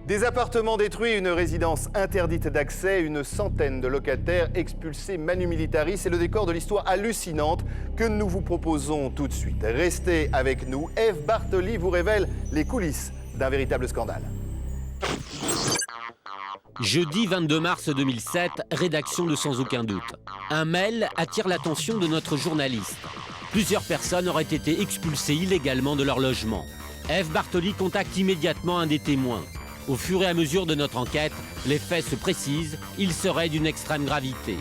Des appartements détruits, une résidence interdite d'accès, une centaine de locataires expulsés manu militari. C'est le décor de l'histoire hallucinante que nous vous proposons tout de suite. Restez avec nous. Ève Bartoli vous révèle les coulisses d'un véritable scandale. Jeudi 22 mars 2007, rédaction de Sans aucun doute. Un mail attire l'attention de notre journaliste. Plusieurs personnes auraient été expulsées illégalement de leur logement. Ève Bartoli contacte immédiatement un des témoins. Au fur et à mesure de notre enquête, les faits se précisent, ils seraient d'une extrême gravité.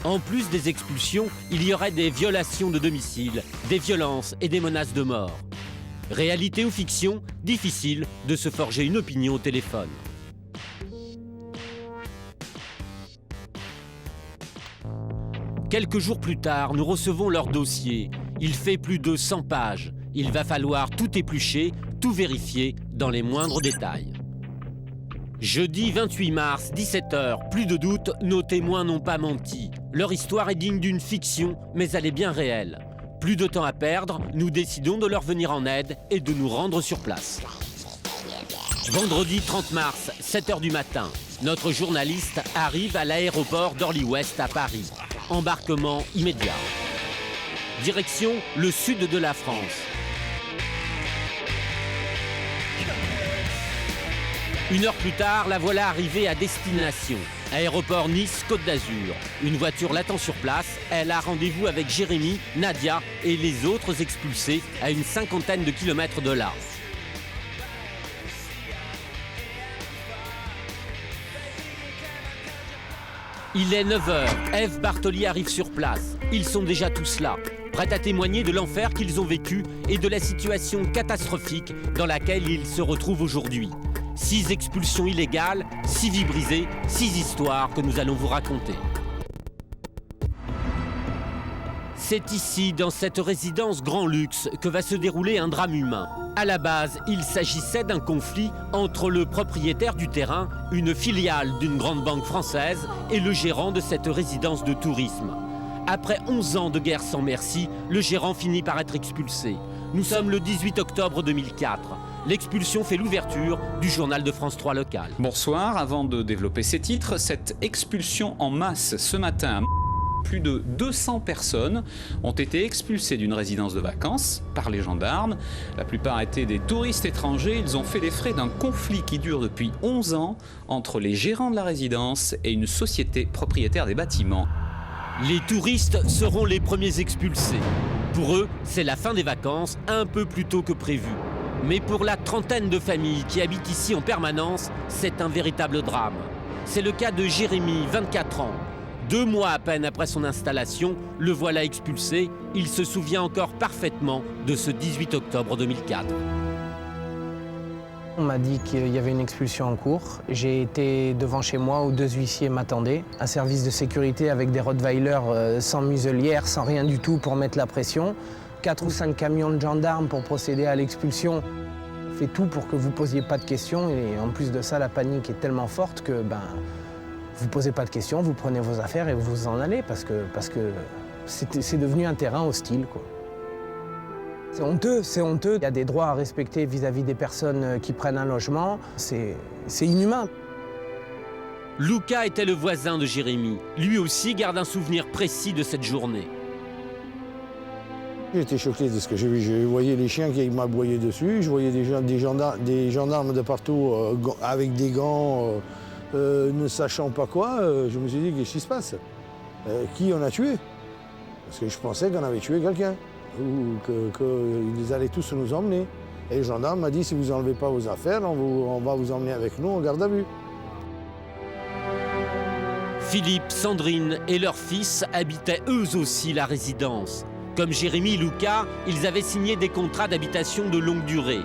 En plus des expulsions, il y aurait des violations de domicile, des violences et des menaces de mort. Réalité ou fiction, difficile de se forger une opinion au téléphone. Quelques jours plus tard, nous recevons leur dossier. Il fait plus de 100 pages. Il va falloir tout éplucher, tout vérifier dans les moindres détails. Jeudi 28 mars, 17h, plus de doute, nos témoins n'ont pas menti. Leur histoire est digne d'une fiction, mais elle est bien réelle. Plus de temps à perdre, nous décidons de leur venir en aide et de nous rendre sur place. Vendredi 30 mars, 7h du matin, notre journaliste arrive à l'aéroport d'Orly-Ouest à Paris. Embarquement immédiat. Direction le sud de la France. Une heure plus tard, la voilà arrivée à destination. Aéroport Nice-Côte d'Azur. Une voiture l'attend sur place. Elle a rendez-vous avec Jérémy, Nadia et les autres expulsés à une cinquantaine de kilomètres de là. Il est 9h. Ève Bartoli arrive sur place. Ils sont déjà tous là, prêts à témoigner de l'enfer qu'ils ont vécu et de la situation catastrophique dans laquelle ils se retrouvent aujourd'hui. 6 expulsions illégales, 6 vies brisées, 6 histoires que nous allons vous raconter. C'est ici, dans cette résidence grand luxe, que va se dérouler un drame humain. À la base, il s'agissait d'un conflit entre le propriétaire du terrain, une filiale d'une grande banque française, et le gérant de cette résidence de tourisme. Après 11 ans de guerre sans merci, le gérant finit par être expulsé. Nous sommes le 18 octobre 2004. L'expulsion fait l'ouverture du journal de France 3 local. Bonsoir, avant de développer ces titres, cette expulsion en masse ce matin, plus de 200 personnes ont été expulsées d'une résidence de vacances par les gendarmes. La plupart étaient des touristes étrangers. Ils ont fait les frais d'un conflit qui dure depuis 11 ans entre les gérants de la résidence et une société propriétaire des bâtiments. Les touristes seront les premiers expulsés. Pour eux, c'est la fin des vacances, un peu plus tôt que prévu. Mais pour la trentaine de familles qui habitent ici en permanence, c'est un véritable drame. C'est le cas de Jérémy, 24 ans. 2 mois à peine après son installation, le voilà expulsé. Il se souvient encore parfaitement de ce 18 octobre 2004. On m'a dit qu'il y avait une expulsion en cours. J'ai été devant chez moi où 2 huissiers m'attendaient. Un service de sécurité avec des rottweilers sans muselière, sans rien du tout pour mettre la pression. 4 ou 5 camions de gendarmes pour procéder à l'expulsion. On fait tout pour que vous ne posiez pas de questions. Et en plus de ça, la panique est tellement forte que vous ne posez pas de questions, vous prenez vos affaires et vous en allez parce que c'est devenu un terrain hostile, quoi. C'est honteux, c'est honteux. Il y a des droits à respecter vis-à-vis des personnes qui prennent un logement. C'est inhumain. Luca était le voisin de Jérémy. Lui aussi garde un souvenir précis de cette journée. J'étais choqué de ce que j'ai vu. Je voyais les chiens qui m'aboyaient dessus. Je voyais des gendarmes de partout avec des gants, ne sachant pas quoi. Je me suis dit, qu'est-ce qui se passe? Qui on a tué? Parce que je pensais qu'on avait tué quelqu'un. Ou qu'ils allaient tous nous emmener. Et le gendarme m'a dit, si vous n'enlevez pas vos affaires, on va vous emmener avec nous en garde à vue. Philippe, Sandrine et leur fils habitaient eux aussi la résidence. Comme Jérémy et Luca, ils avaient signé des contrats d'habitation de longue durée.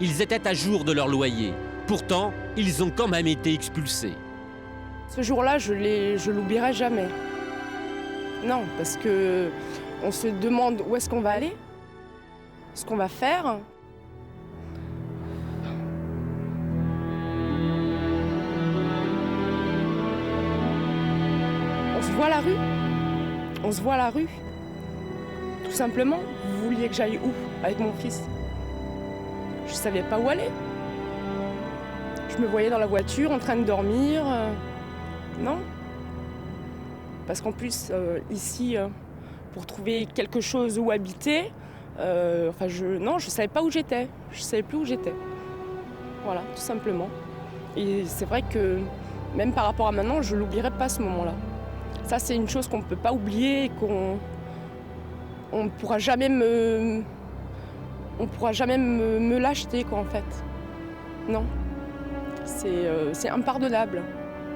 Ils étaient à jour de leur loyer. Pourtant, ils ont quand même été expulsés. Ce jour-là, je l'oublierai jamais. Non, parce que on se demande où est-ce qu'on va aller, ce qu'on va faire. On se voit à la rue. On se voit à la rue. Tout simplement, vous vouliez que j'aille où avec mon fils? Je savais pas où aller. Je me voyais dans la voiture en train de dormir. Non. Parce qu'en plus, ici, pour trouver quelque chose où habiter, je savais pas où j'étais. Je savais plus où j'étais. Voilà, tout simplement. Et c'est vrai que même par rapport à maintenant, je l'oublierai pas ce moment-là. Ça, c'est une chose qu'on ne peut pas oublier et qu'on ne pourra jamais me l'acheter, quoi, en fait. Non. C'est impardonnable.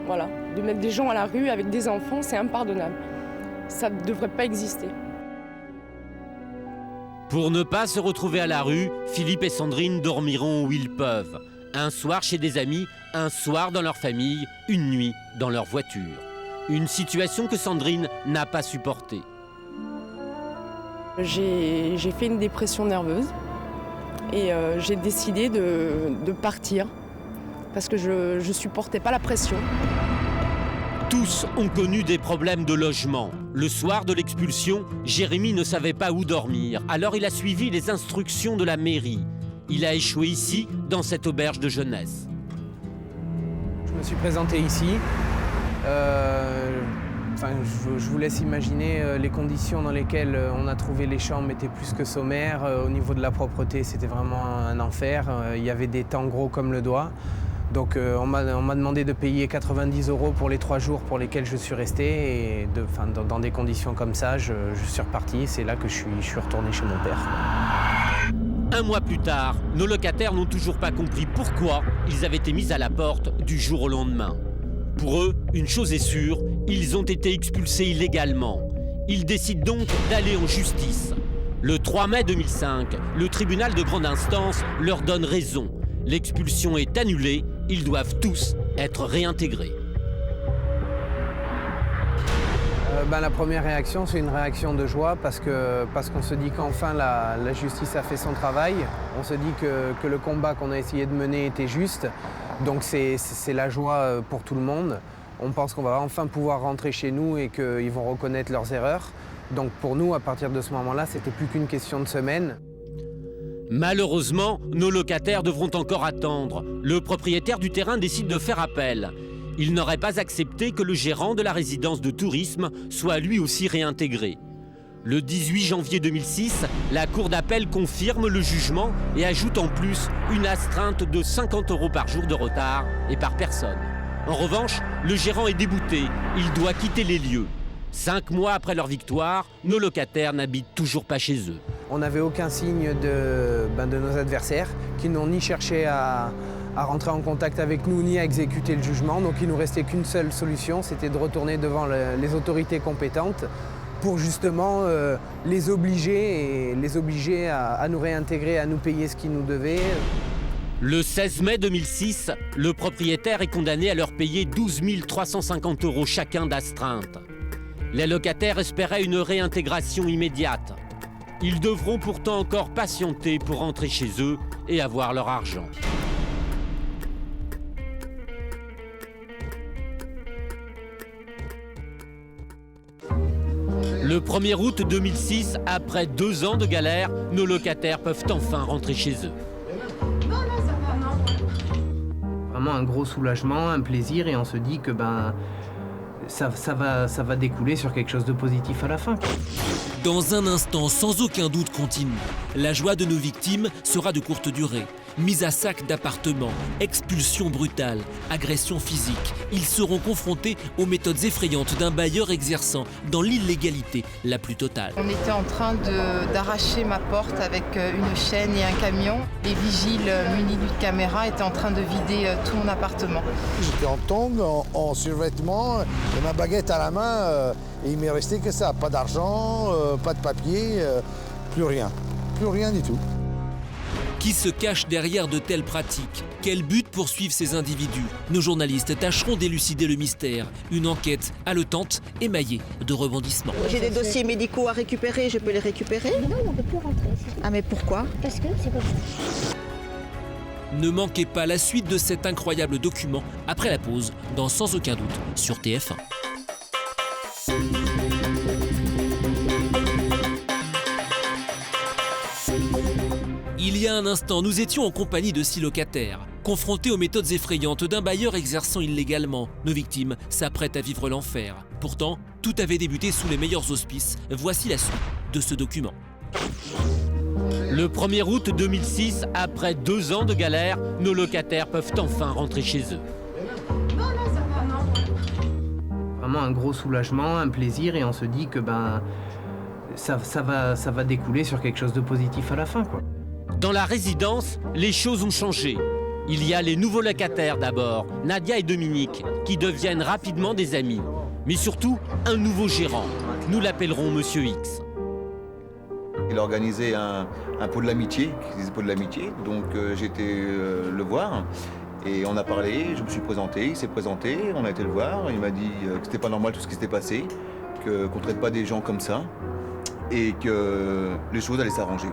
Voilà. De mettre des gens à la rue avec des enfants, c'est impardonnable. Ça ne devrait pas exister. Pour ne pas se retrouver à la rue, Philippe et Sandrine dormiront où ils peuvent. Un soir chez des amis, un soir dans leur famille, une nuit dans leur voiture. Une situation que Sandrine n'a pas supportée. J'ai fait une dépression nerveuse et j'ai décidé de partir parce que je ne supportais pas la pression. Tous ont connu des problèmes de logement. Le soir de l'expulsion, Jérémy ne savait pas où dormir. Alors il a suivi les instructions de la mairie. Il a échoué ici, dans cette auberge de jeunesse. Je me suis présenté ici. Je vous laisse imaginer les conditions dans lesquelles on a trouvé les chambres étaient plus que sommaires. Au niveau de la propreté, c'était vraiment un enfer. Il y avait des temps gros comme le doigt. Donc on m'a demandé de payer 90 € pour les 3 jours pour lesquels je suis resté. Et dans des conditions comme ça, je suis reparti. C'est là que je suis retourné chez mon père. Un mois plus tard, nos locataires n'ont toujours pas compris pourquoi ils avaient été mis à la porte du jour au lendemain. Pour eux, une chose est sûre, ils ont été expulsés illégalement. Ils décident donc d'aller en justice. Le 3 mai 2005, le tribunal de grande instance leur donne raison. L'expulsion est annulée, ils doivent tous être réintégrés. La première réaction, c'est une réaction de joie parce qu'on se dit qu'enfin la justice a fait son travail. On se dit que le combat qu'on a essayé de mener était juste. Donc c'est la joie pour tout le monde. On pense qu'on va enfin pouvoir rentrer chez nous et qu'ils vont reconnaître leurs erreurs. Donc pour nous, à partir de ce moment-là, c'était plus qu'une question de semaines. Malheureusement, nos locataires devront encore attendre. Le propriétaire du terrain décide de faire appel. Il n'aurait pas accepté que le gérant de la résidence de tourisme soit lui aussi réintégré. Le 18 janvier 2006, la cour d'appel confirme le jugement et ajoute en plus une astreinte de 50 € par jour de retard et par personne. En revanche, le gérant est débouté, il doit quitter les lieux. 5 mois après leur victoire, nos locataires n'habitent toujours pas chez eux. On n'avait aucun signe de nos adversaires qui n'ont ni cherché à rentrer en contact avec nous ni à exécuter le jugement. Donc il ne nous restait qu'une seule solution, c'était de retourner devant les autorités compétentes pour justement les obliger à nous réintégrer, à nous payer ce qu'ils nous devaient. Le 16 mai 2006, le propriétaire est condamné à leur payer 12 350 € chacun d'astreinte. Les locataires espéraient une réintégration immédiate. Ils devront pourtant encore patienter pour rentrer chez eux et avoir leur argent. Le 1er août 2006, après 2 ans de galère, nos locataires peuvent enfin rentrer chez eux. Vraiment un gros soulagement, un plaisir, et on se dit que ça va découler sur quelque chose de positif à la fin. Dans un instant, sans aucun doute continu, la joie de nos victimes sera de courte durée. Mise à sac d'appartements, expulsion brutale, agression physique, ils seront confrontés aux méthodes effrayantes d'un bailleur exerçant dans l'illégalité la plus totale. On était en train d'arracher ma porte avec une chaîne et un camion. Les vigiles munis d'une caméra étaient en train de vider tout mon appartement. J'étais en tongs, en survêtement, et ma baguette à la main, et il m'est resté que ça. Pas d'argent, pas de papier, plus rien. Plus rien du tout. Qui se cache derrière de telles pratiques? Quel but poursuivent ces individus? Nos journalistes tâcheront d'élucider le mystère. Une enquête haletante, émaillée de rebondissements. J'ai des dossiers médicaux à récupérer, je peux les récupérer? Non, on ne peut plus rentrer. Ah mais pourquoi? Parce que c'est comme ça. Ne manquez pas la suite de cet incroyable document après la pause, dans Sans aucun doute sur TF1. Il y a un instant, nous étions en compagnie de 6 locataires. Confrontées aux méthodes effrayantes d'un bailleur exerçant illégalement, nos victimes s'apprêtent à vivre l'enfer. Pourtant, tout avait débuté sous les meilleurs auspices. Voici la suite de ce document. Le 1er août 2006, après 2 ans de galère, nos locataires peuvent enfin rentrer chez eux. Vraiment un gros soulagement, un plaisir, et on se dit que ça va découler sur quelque chose de positif à la fin, quoi. Dans la résidence, les choses ont changé. Il y a les nouveaux locataires d'abord, Nadia et Dominique, qui deviennent rapidement des amis. Mais surtout, un nouveau gérant. Nous l'appellerons Monsieur X. Il a organisé un pot de l'amitié, qui disait pot de l'amitié, donc j'ai été le voir. Et on a parlé, je me suis présenté, il s'est présenté, on a été le voir. Il m'a dit que c'était pas normal tout ce qui s'était passé, qu'on ne traite pas des gens comme ça, et que les choses allaient s'arranger.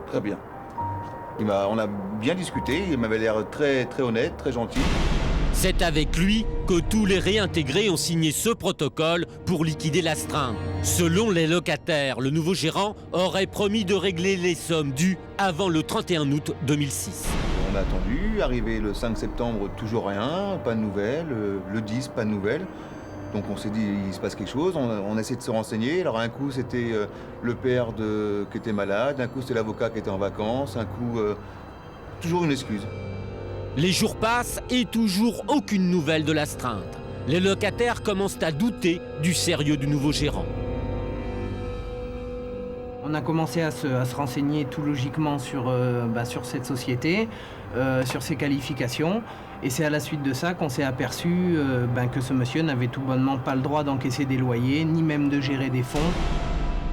Très bien. On a bien discuté, il m'avait l'air très, très honnête, très gentil. C'est avec lui que tous les réintégrés ont signé ce protocole pour liquider l'astreinte. Selon les locataires, le nouveau gérant aurait promis de régler les sommes dues avant le 31 août 2006. On a attendu, arrivé le 5 septembre, toujours rien, pas de nouvelles, le 10, pas de nouvelles. Donc on s'est dit, il se passe quelque chose, on a essayé de se renseigner. Alors un coup c'était le père qui était malade, un coup c'était l'avocat qui était en vacances, un coup toujours une excuse. Les jours passent et toujours aucune nouvelle de l'astreinte. Les locataires commencent à douter du sérieux du nouveau gérant. On a commencé à se renseigner tout logiquement sur cette société, sur ses qualifications. Et c'est à la suite de ça qu'on s'est aperçu que ce monsieur n'avait tout bonnement pas le droit d'encaisser des loyers, ni même de gérer des fonds.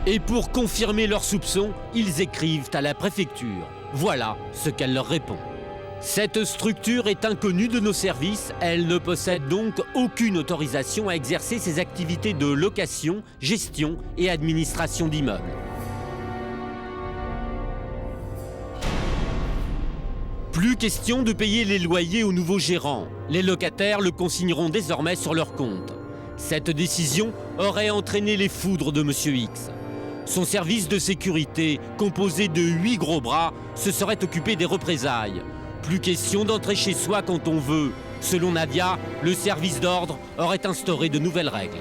Et pour confirmer leurs soupçons, ils écrivent à la préfecture. Voilà ce qu'elle leur répond. Cette structure est inconnue de nos services. Elle ne possède donc aucune autorisation à exercer ses activités de location, gestion et administration d'immeubles. Plus question de payer les loyers au nouveau gérant. Les locataires le consigneront désormais sur leur compte. Cette décision aurait entraîné les foudres de Monsieur X. Son service de sécurité, composé de 8 gros bras, se serait occupé des représailles. Plus question d'entrer chez soi quand on veut. Selon Nadia, le service d'ordre aurait instauré de nouvelles règles.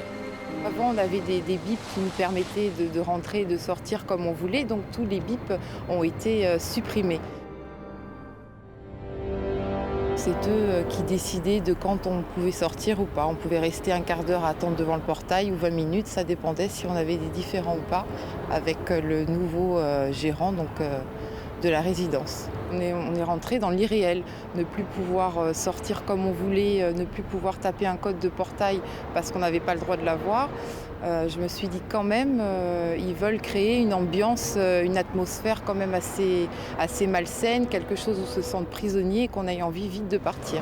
Avant, on avait des bips qui nous permettaient de rentrer et de sortir comme on voulait, donc tous les bips ont été supprimés. C'est eux qui décidaient de quand on pouvait sortir ou pas. On pouvait rester un quart d'heure à attendre devant le portail ou 20 minutes, ça dépendait si on avait des différends ou pas avec le nouveau gérant de la résidence. On est rentré dans l'irréel, ne plus pouvoir sortir comme on voulait, ne plus pouvoir taper un code de portail parce qu'on n'avait pas le droit de l'avoir. Je me suis dit quand même, ils veulent créer une ambiance, une atmosphère quand même assez malsaine, quelque chose où on se sente prisonnier et qu'on ait envie vite de partir.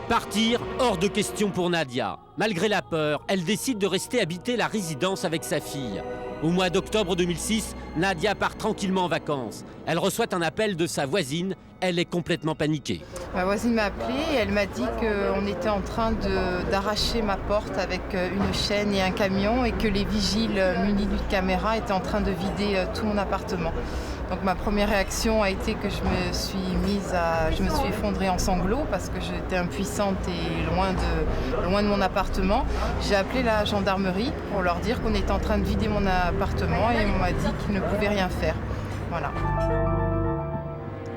Partir, hors de question pour Nadia. Malgré la peur, elle décide de rester habiter la résidence avec sa fille. Au mois d'octobre 2006, Nadia part tranquillement en vacances. Elle reçoit un appel de sa voisine. Elle est complètement paniquée. Ma voisine m'a appelée et elle m'a dit qu'on était en train d'arracher ma porte avec une chaîne et un camion et que les vigiles munis d'une caméra étaient en train de vider tout mon appartement. Donc ma première réaction a été que je me suis effondrée en sanglots parce que j'étais impuissante et loin de mon appartement. J'ai appelé la gendarmerie pour leur dire qu'on était en train de vider mon appartement et on m'a dit qu'ils ne pouvaient rien faire. Voilà.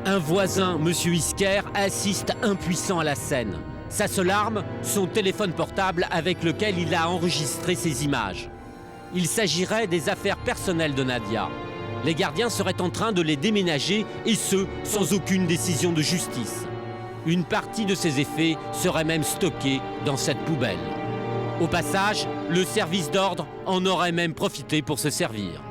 Un voisin, Monsieur Isker, assiste impuissant à la scène. Sa seule arme, son téléphone portable avec lequel il a enregistré ses images. Il s'agirait des affaires personnelles de Nadia. Les gardiens seraient en train de les déménager, et ce, sans aucune décision de justice. Une partie de ces effets serait même stockée dans cette poubelle. Au passage, le service d'ordre en aurait même profité pour se servir.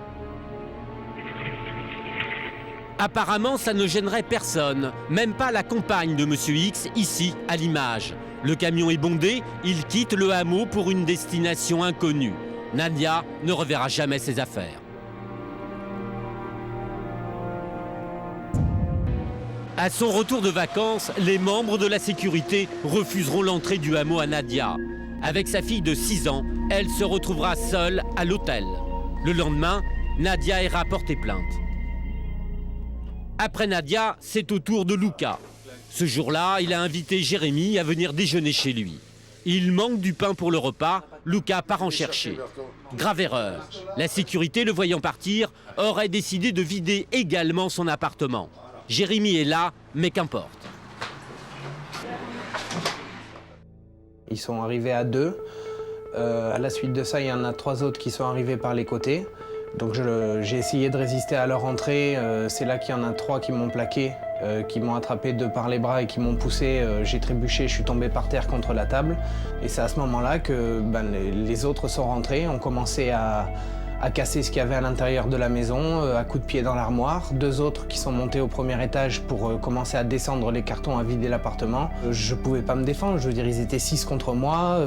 Apparemment, ça ne gênerait personne, même pas la compagne de Monsieur X, ici, à l'image. Le camion est bondé, il quitte le hameau pour une destination inconnue. Nadia ne reverra jamais ses affaires. À son retour de vacances, les membres de la sécurité refuseront l'entrée du hameau à Nadia. Avec sa fille de 6 ans, elle se retrouvera seule à l'hôtel. Le lendemain, Nadia ira porter plainte. Après Nadia, c'est au tour de Luca. Ce jour-là, il a invité Jérémy à venir déjeuner chez lui. Il manque du pain pour le repas, Luca part en chercher. Grave erreur. La sécurité, le voyant partir, aurait décidé de vider également son appartement. Jérémy est là, mais qu'importe. Ils sont arrivés à 2. À la suite de ça, il y en a 3 autres qui sont arrivés par les côtés. Donc j'ai essayé de résister à leur entrée. C'est là qu'il y en a 3 qui m'ont plaqué, qui m'ont attrapé 2 par les bras et qui m'ont poussé. J'ai trébuché, je suis tombé par terre contre la table. Et c'est à ce moment-là que les autres sont rentrés, ont commencé à casser ce qu'il y avait à l'intérieur de la maison, à coups de pied dans l'armoire. 2 autres qui sont montés au premier étage pour commencer à descendre les cartons, à vider l'appartement. Je ne pouvais pas me défendre, je veux dire, ils étaient 6 contre moi.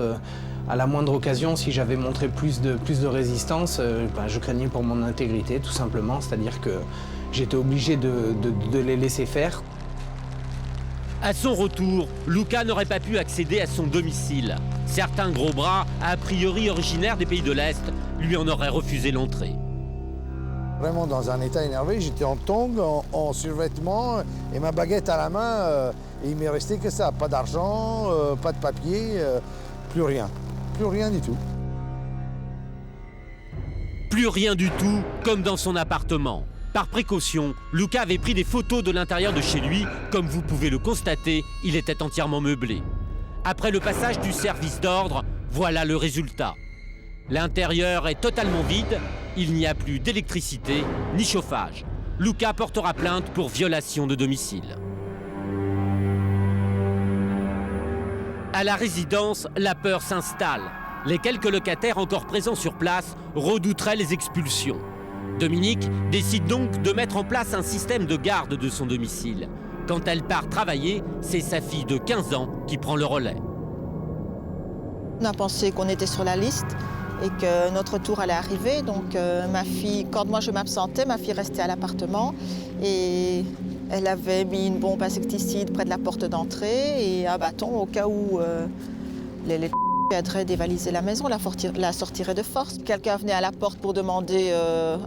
À la moindre occasion, si j'avais montré plus de résistance, je craignais pour mon intégrité, tout simplement. C'est-à-dire que j'étais obligé de les laisser faire. À son retour, Luca n'aurait pas pu accéder à son domicile. Certains gros bras, a priori originaires des pays de l'Est, lui en auraient refusé l'entrée. Vraiment dans un état énervé, j'étais en tongs, en survêtement et ma baguette à la main. Et il m'est resté que ça, pas d'argent, pas de papier, plus rien. Plus rien du tout. Plus rien du tout, comme dans son appartement. Par précaution, Luca avait pris des photos de l'intérieur de chez lui. Comme vous pouvez le constater, il était entièrement meublé. Après le passage du service d'ordre, voilà le résultat. L'intérieur est totalement vide, il n'y a plus d'électricité ni chauffage. Luca portera plainte pour violation de domicile. À la résidence, la peur s'installe. Les quelques locataires encore présents sur place redouteraient les expulsions. Dominique décide donc de mettre en place un système de garde de son domicile. Quand elle part travailler, c'est sa fille de 15 ans qui prend le relais. On a pensé qu'on était sur la liste et que notre tour allait arriver. Donc ma fille, quand moi je m'absentais, ma fille restait à l'appartement et elle avait mis une bombe insecticide près de la porte d'entrée et un bâton au cas où les viendraient dévaliser la maison, la sortiraient de force. Quelqu'un venait à la porte pour demander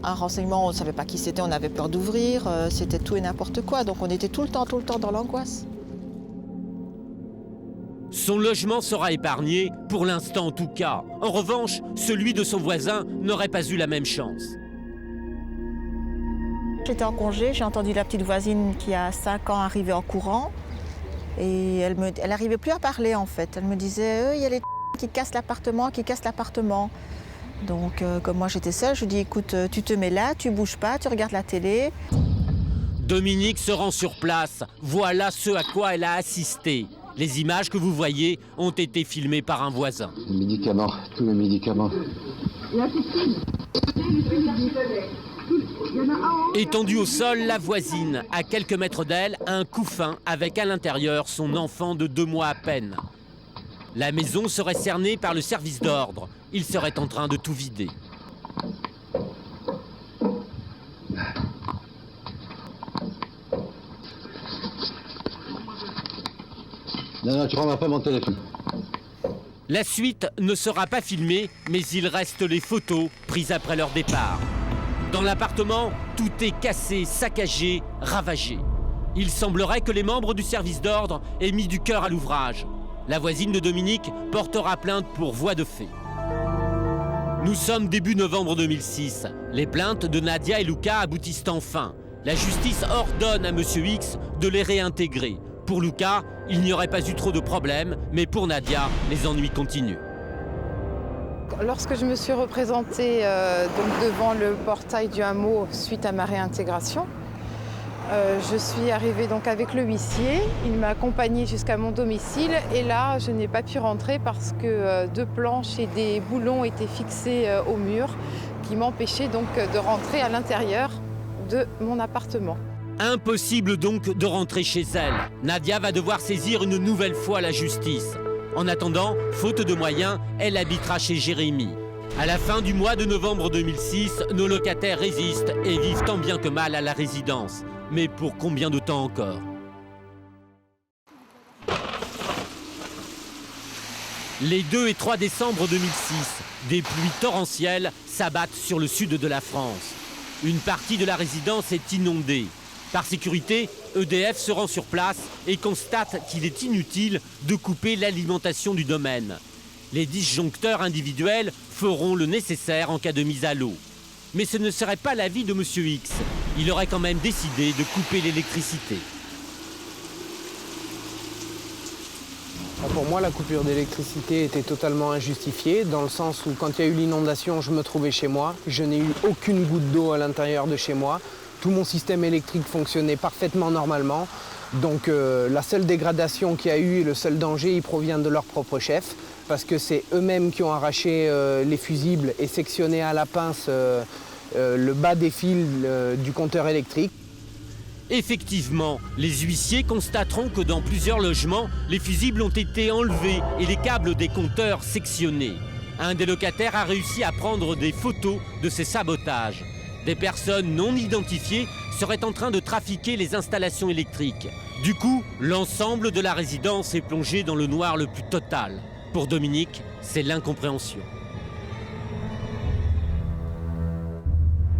un renseignement, on ne savait pas qui c'était, on avait peur d'ouvrir, c'était tout et n'importe quoi. Donc on était tout le temps dans l'angoisse. Son logement sera épargné, pour l'instant en tout cas. En revanche, celui de son voisin n'aurait pas eu la même chance. J'étais en congé, j'ai entendu la petite voisine qui a 5 ans arriver en courant. Et elle n'arrivait plus à parler en fait. Elle me disait, il y a les qui cassent l'appartement, Donc comme moi j'étais seule, je lui dis, écoute, tu te mets là, tu bouges pas, tu regardes la télé. Dominique se rend sur place. Voilà ce à quoi elle a assisté. Les images que vous voyez ont été filmées par un voisin. Les médicaments, tous les médicaments. Étendue au sol, la voisine, à quelques mètres d'elle, un couffin avec à l'intérieur son enfant de 2 mois à peine. La maison serait cernée par le service d'ordre. Il serait en train de tout vider. Non, tu rendras pas mon téléphone. La suite ne sera pas filmée, mais il reste les photos prises après leur départ. Dans l'appartement, tout est cassé, saccagé, ravagé. Il semblerait que les membres du service d'ordre aient mis du cœur à l'ouvrage. La voisine de Dominique portera plainte pour voie de fait. Nous sommes début novembre 2006. Les plaintes de Nadia et Luca aboutissent enfin. La justice ordonne à Monsieur X de les réintégrer. Pour Luca, il n'y aurait pas eu trop de problèmes, mais pour Nadia, les ennuis continuent. Lorsque je me suis représentée donc devant le portail du hameau suite à ma réintégration, je suis arrivée donc avec le huissier. Il m'a accompagnée jusqu'à mon domicile et là, je n'ai pas pu rentrer parce que 2 planches et des boulons étaient fixés au mur qui m'empêchaient donc de rentrer à l'intérieur de mon appartement. Impossible donc de rentrer chez elle. Nadia va devoir saisir une nouvelle fois la justice. En attendant, faute de moyens, elle habitera chez Jérémy. À la fin du mois de novembre 2006, nos locataires résistent et vivent tant bien que mal à la résidence. Mais pour combien de temps encore? Les 2 et 3 décembre 2006, des pluies torrentielles s'abattent sur le sud de la France. Une partie de la résidence est inondée. Par sécurité, EDF se rend sur place et constate qu'il est inutile de couper l'alimentation du domaine. Les disjoncteurs individuels feront le nécessaire en cas de mise à l'eau. Mais ce ne serait pas l'avis de M. X. Il aurait quand même décidé de couper l'électricité. Pour moi, la coupure d'électricité était totalement injustifiée, dans le sens où quand il y a eu l'inondation, je me trouvais chez moi. Je n'ai eu aucune goutte d'eau à l'intérieur de chez moi. Tout mon système électrique fonctionnait parfaitement normalement. Donc la seule dégradation qu'il y a eu et le seul danger, il provient de leur propre chef, parce que c'est eux-mêmes qui ont arraché les fusibles et sectionné à la pince le bas des fils du compteur électrique. Effectivement, les huissiers constateront que dans plusieurs logements, les fusibles ont été enlevés et les câbles des compteurs sectionnés. Un des locataires a réussi à prendre des photos de ces sabotages. Des personnes non identifiées seraient en train de trafiquer les installations électriques. Du coup, l'ensemble de la résidence est plongé dans le noir le plus total. Pour Dominique, c'est l'incompréhension.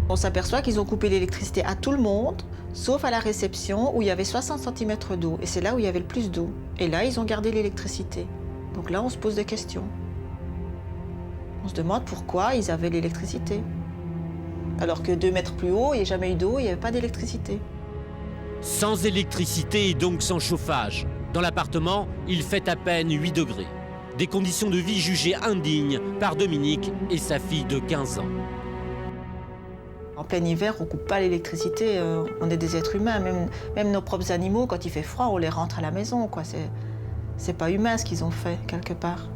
On s'aperçoit qu'ils ont coupé l'électricité à tout le monde, sauf à la réception où il y avait 60 cm d'eau. Et c'est là où il y avait le plus d'eau. Et là, ils ont gardé l'électricité. Donc là, on se pose des questions. On se demande pourquoi ils avaient l'électricité. Alors que 2 mètres plus haut, il n'y a jamais eu d'eau, il n'y avait pas d'électricité. Sans électricité et donc sans chauffage. Dans l'appartement, il fait à peine 8 degrés. Des conditions de vie jugées indignes par Dominique et sa fille de 15 ans. En plein hiver, on ne coupe pas l'électricité, on est des êtres humains. Même nos propres animaux, quand il fait froid, on les rentre à la maison, quoi. C'est pas humain ce qu'ils ont fait, quelque part.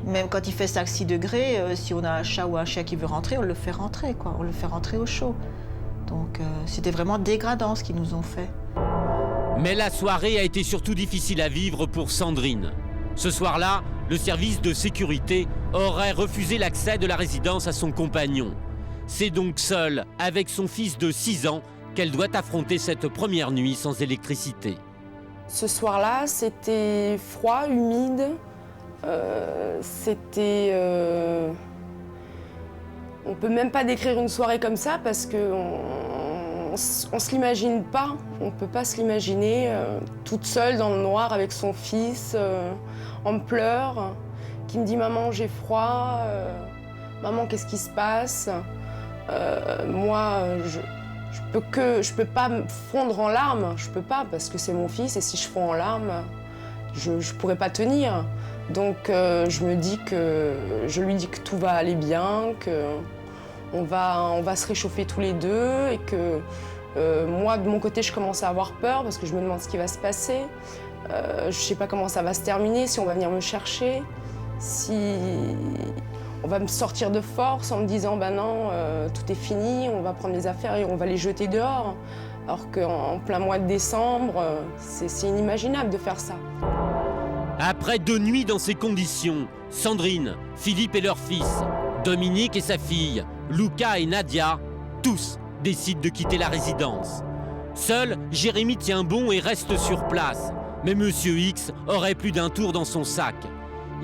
Même quand il fait 5-6 degrés, si on a un chat ou un chien qui veut rentrer, on le fait rentrer, quoi. On le fait rentrer au chaud. Donc c'était vraiment dégradant ce qu'ils nous ont fait. Mais la soirée a été surtout difficile à vivre pour Sandrine. Ce soir-là, le service de sécurité aurait refusé l'accès de la résidence à son compagnon. C'est donc seule, avec son fils de 6 ans, qu'elle doit affronter cette première nuit sans électricité. Ce soir-là, c'était froid, humide. On peut même pas décrire une soirée comme ça parce qu'on se l'imagine pas. On peut pas se l'imaginer toute seule dans le noir avec son fils en pleurs, qui me dit « Maman, j'ai froid. Maman, qu'est-ce qui se passe ?» Moi, je peux pas me fondre en larmes. Je peux pas parce que c'est mon fils et si je fonds en larmes, je pourrais pas tenir. Donc je lui dis que tout va aller bien, qu'on va se réchauffer tous les deux et que moi, de mon côté, je commence à avoir peur parce que je me demande ce qui va se passer. Je sais pas comment ça va se terminer, si on va venir me chercher, si on va me sortir de force en me disant « ben non, tout est fini, on va prendre les affaires et on va les jeter dehors ». Alors qu'en plein mois de décembre, c'est inimaginable de faire ça. Après 2 nuits dans ces conditions, Sandrine, Philippe et leur fils, Dominique et sa fille, Luca et Nadia, tous décident de quitter la résidence. Seul, Jérémy tient bon et reste sur place. Mais Monsieur X aurait plus d'un tour dans son sac.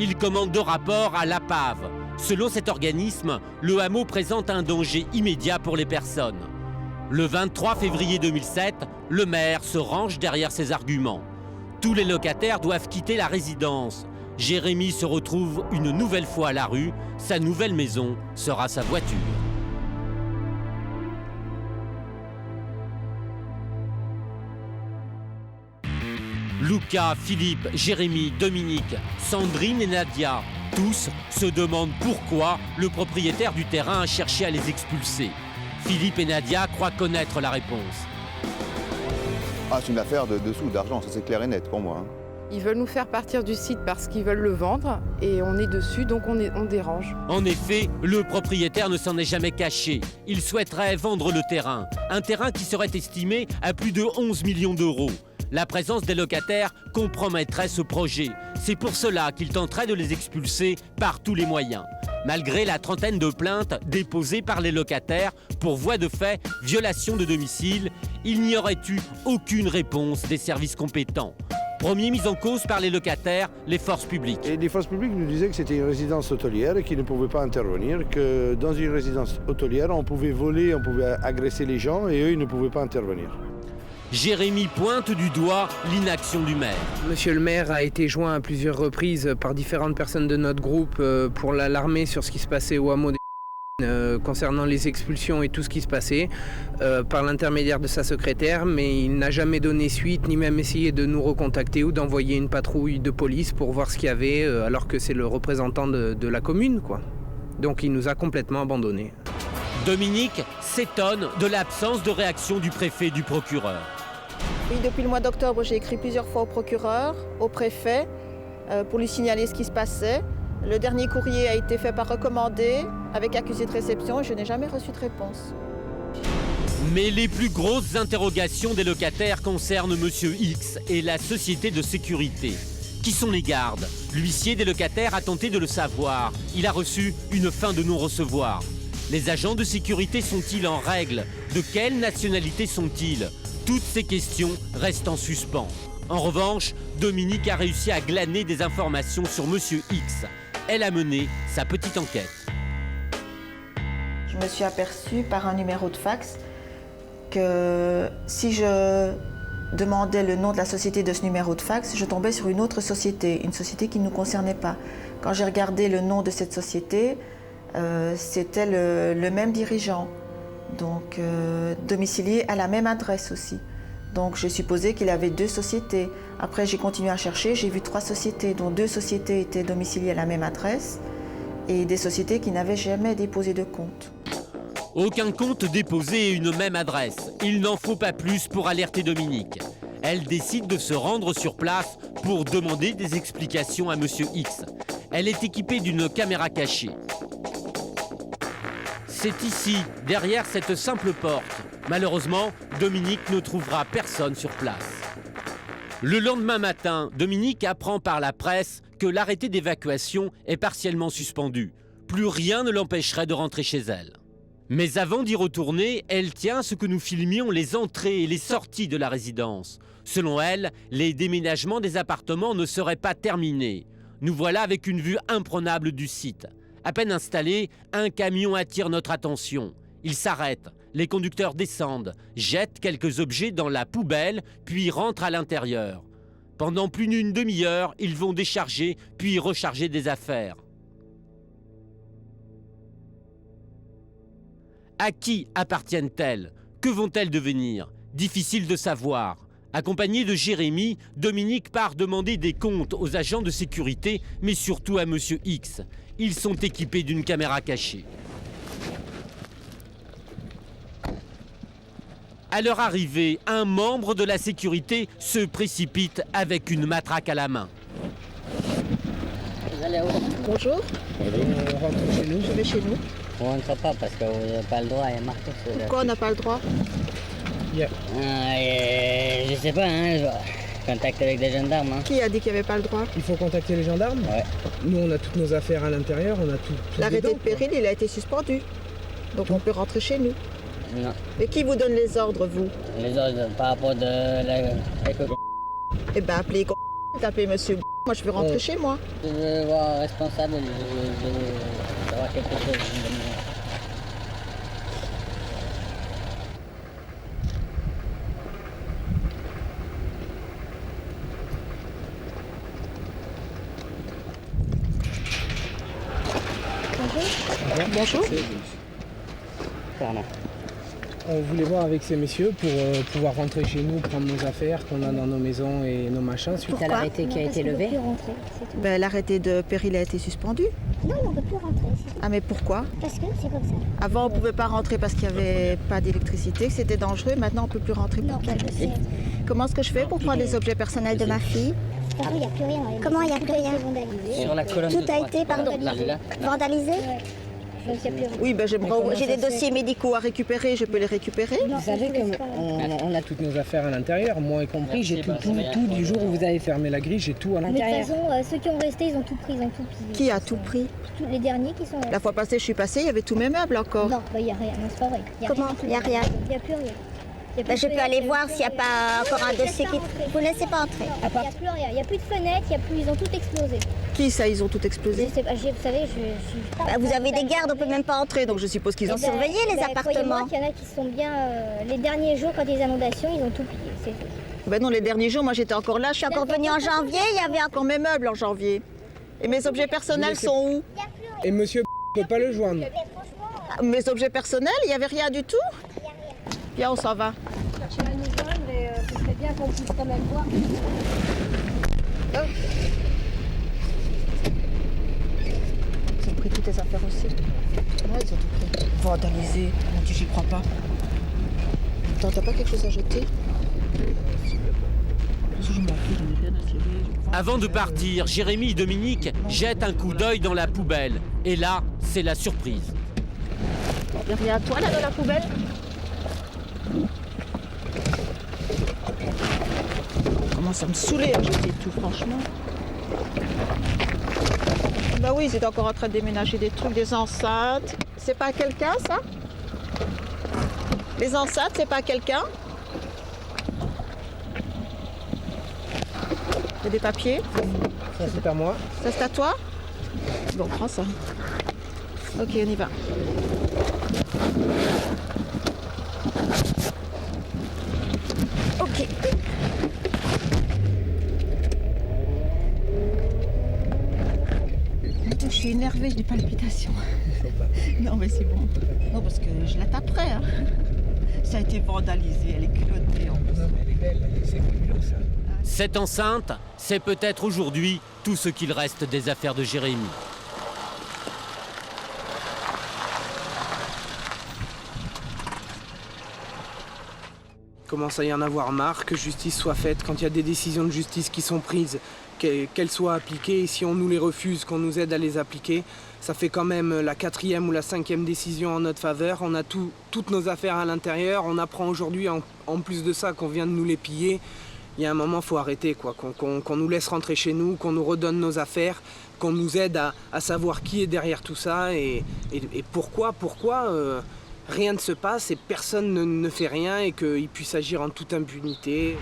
Il commande 2 rapports à l'APAV. Selon cet organisme, le hameau présente un danger immédiat pour les personnes. Le 23 février 2007, le maire se range derrière ses arguments. Tous les locataires doivent quitter la résidence. Jérémy se retrouve une nouvelle fois à la rue. Sa nouvelle maison sera sa voiture. Luca, Philippe, Jérémy, Dominique, Sandrine et Nadia, tous se demandent pourquoi le propriétaire du terrain a cherché à les expulser. Philippe et Nadia croient connaître la réponse. Ah, c'est une affaire de sous, d'argent, ça c'est clair et net pour moi. Hein. Ils veulent nous faire partir du site parce qu'ils veulent le vendre et on est dessus, donc on dérange. En effet, le propriétaire ne s'en est jamais caché. Il souhaiterait vendre le terrain, un terrain qui serait estimé à plus de 11 millions d'euros. La présence des locataires compromettrait ce projet. C'est pour cela qu'il tenterait de les expulser par tous les moyens. Malgré la trentaine de plaintes déposées par les locataires pour voie de fait, violation de domicile, il n'y aurait eu aucune réponse des services compétents. Premier mis en cause par les locataires, les forces publiques. Et les forces publiques nous disaient que c'était une résidence hôtelière et qu'ils ne pouvaient pas intervenir, que dans une résidence hôtelière, on pouvait voler, on pouvait agresser les gens et eux, ils ne pouvaient pas intervenir. Jérémy pointe du doigt l'inaction du maire. Monsieur le maire a été joint à plusieurs reprises par différentes personnes de notre groupe pour l'alarmer sur ce qui se passait au hameau des concernant les expulsions et tout ce qui se passait par l'intermédiaire de sa secrétaire, mais il n'a jamais donné suite ni même essayé de nous recontacter ou d'envoyer une patrouille de police pour voir ce qu'il y avait alors que c'est le représentant de la commune, quoi. Donc il nous a complètement abandonnés. Dominique s'étonne de l'absence de réaction du préfet et du procureur. Oui, depuis le mois d'octobre, j'ai écrit plusieurs fois au procureur, au préfet, pour lui signaler ce qui se passait. Le dernier courrier a été fait par recommandé, avec accusé de réception, et je n'ai jamais reçu de réponse. Mais les plus grosses interrogations des locataires concernent Monsieur X et la société de sécurité. Qui sont les gardes? L'huissier des locataires a tenté de le savoir. Il a reçu une fin de non-recevoir. Les agents de sécurité sont-ils en règle? De quelle nationalité sont-ils? Toutes ces questions restent en suspens. En revanche, Dominique a réussi à glaner des informations sur Monsieur X. Elle a mené sa petite enquête. Je me suis aperçue par un numéro de fax que si je demandais le nom de la société de ce numéro de fax, je tombais sur une autre société, une société qui ne nous concernait pas. Quand j'ai regardé le nom de cette société, c'était le même dirigeant, donc domicilié à la même adresse aussi. Donc j'ai supposé qu'il avait deux sociétés. Après j'ai continué à chercher, j'ai vu 3 sociétés, dont 2 sociétés étaient domiciliées à la même adresse et des sociétés qui n'avaient jamais déposé de compte. Aucun compte déposé et une même adresse. Il n'en faut pas plus pour alerter Dominique. Elle décide de se rendre sur place pour demander des explications à Monsieur X. Elle est équipée d'une caméra cachée. C'est ici, derrière cette simple porte. Malheureusement, Dominique ne trouvera personne sur place. Le lendemain matin, Dominique apprend par la presse que l'arrêté d'évacuation est partiellement suspendu. Plus rien ne l'empêcherait de rentrer chez elle. Mais avant d'y retourner, elle tient à ce que nous filmions les entrées et les sorties de la résidence. Selon elle, les déménagements des appartements ne seraient pas terminés. Nous voilà avec une vue imprenable du site. À peine installé, un camion attire notre attention. Il s'arrête, les conducteurs descendent, jettent quelques objets dans la poubelle, puis rentrent à l'intérieur. Pendant plus d'une demi-heure, ils vont décharger, puis recharger des affaires. À qui appartiennent-elles? Que vont-elles devenir? Difficile de savoir. Accompagné de Jérémy, Dominique part demander des comptes aux agents de sécurité, mais surtout à Monsieur X. Ils sont équipés d'une caméra cachée. À leur arrivée, un membre de la sécurité se précipite avec une matraque à la main. Vous allez où? Bonjour. On rentre chez nous. Je vais chez nous. On ne rentre pas parce que vous n'avez pas le droit, il y a marqué sur le... Pourquoi on n'a pas le droit? Je sais pas, hein, je vais contacter avec des gendarmes. Hein. Qui a dit qu'il n'y avait pas le droit? Il faut contacter les gendarmes? Ouais. Nous, on a toutes nos affaires à l'intérieur, on a tout L'arrêté dedans, de péril, il a été suspendu. Donc on peut rentrer chez nous. Non, Mais qui vous donne les ordres, vous? les autres, par rapport de la... Eh ben appelez appelez monsieur. Moi je veux rentrer chez moi. Je veux voir un responsable, je veux savoir quelque chose. Bonjour. Pardon. On voulait voir avec ces messieurs pour pouvoir rentrer chez nous, prendre nos affaires qu'on a dans nos maisons et nos machins. Suite à l'arrêté qui a été levé. Ben, l'arrêté de péril a été suspendu. Non, on ne peut plus rentrer. Ah mais pourquoi? Parce que c'est comme ça. Avant on ne pouvait pas rentrer parce qu'il n'y avait pas d'électricité, que c'était dangereux. Maintenant on ne peut plus rentrer. Non, Comment est-ce que je fais pour prendre les objets personnels de ma fille? il n'y a plus rien. Comment il n'y a plus rien? Sur la colonne Tout a été, vandalisé? Oui, ben j'ai des dossiers médicaux à récupérer, je peux les récupérer. Vous savez qu'on a toutes nos affaires à l'intérieur, moi y compris, j'ai tout du jour où vous avez fermé la grille, j'ai tout à l'intérieur. De toute façon, ceux qui ont resté, ils ont tout pris, ils ont tout pillé. Qui a tout pris? Tous les derniers qui sont restés. La fois passée, je suis passée, il y avait tous mes meubles encore. Non, il n'y a rien, c'est pas vrai. Comment? Il n'y a rien. Il n'y a plus rien. Je peux aller voir s'il n'y a pas encore un dossier qui... Vous ne laissez pas entrer. Il n'y a plus rien, il n'y a plus de fenêtres, ils ont tout explosé. Qui ça, ils ont tout explosé? Je sais pas, vous savez, je... Vous avez des gardes, on ne peut même pas entrer, donc je suppose qu'ils ont surveillé les appartements. Il y en a qui sont bien... les derniers jours, quand il y a des inondations, ils ont tout pillé. c'est fait. Ben non, les derniers jours, moi j'étais encore là. Je suis encore venue en janvier, il y avait encore mes meubles en janvier. Et mes objets personnels sont où? Et monsieur ne peut pas le joindre. Mes objets personnels, il n'y avait rien du tout? Bien, on s'en va. Tu vas nous joindre et ce serait bien qu'on puisse quand même voir. Ils ont pris toutes tes affaires aussi. Ouais, ils ont tout pris. Vandalisé. Mon Dieu, j'y crois pas. Attends, t'as pas quelque chose à jeter? Avant de partir, Jérémy et Dominique jettent un coup d'œil dans la poubelle. Et là, c'est la surprise. Il n'y a rien à toi là dans la poubelle? Commence à me saouler à jeter tout, franchement. Bah oui, ils étaient encore en train de déménager des trucs, des enceintes. C'est pas à quelqu'un, ça? Les enceintes, c'est pas à quelqu'un? Il y a des papiers? Ça, c'est à moi. Ça, c'est à toi? Bon, prends ça. Ok, on y va. Ok. Je suis énervée, j'ai des palpitations. Non, mais c'est bon. Non, parce que je la taperai. Hein. Ça a été vandalisé, elle est culottée en plus. Elle est belle, c'est mignon ça. Cette enceinte, c'est peut-être aujourd'hui tout ce qu'il reste des affaires de Jérémy. Commence à y en avoir marre que justice soit faite quand il y a des décisions de justice qui sont prises, qu'elles soient appliquées, et si on nous les refuse, qu'on nous aide à les appliquer. Ça fait quand même la 4e ou la 5e décision en notre faveur. On a toutes nos affaires à l'intérieur. On apprend aujourd'hui, en plus de ça, qu'on vient de nous les piller. Il y a un moment, il faut arrêter, quoi. Qu'on nous laisse rentrer chez nous, qu'on nous redonne nos affaires, qu'on nous aide à savoir qui est derrière tout ça et pourquoi rien ne se passe et personne ne fait rien et qu'il puisse agir en toute impunité.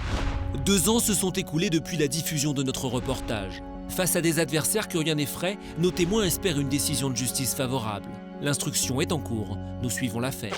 2 ans se sont écoulés depuis la diffusion de notre reportage. Face à des adversaires que rien n'effraie, nos témoins espèrent une décision de justice favorable. L'instruction est en cours. Nous suivons l'affaire.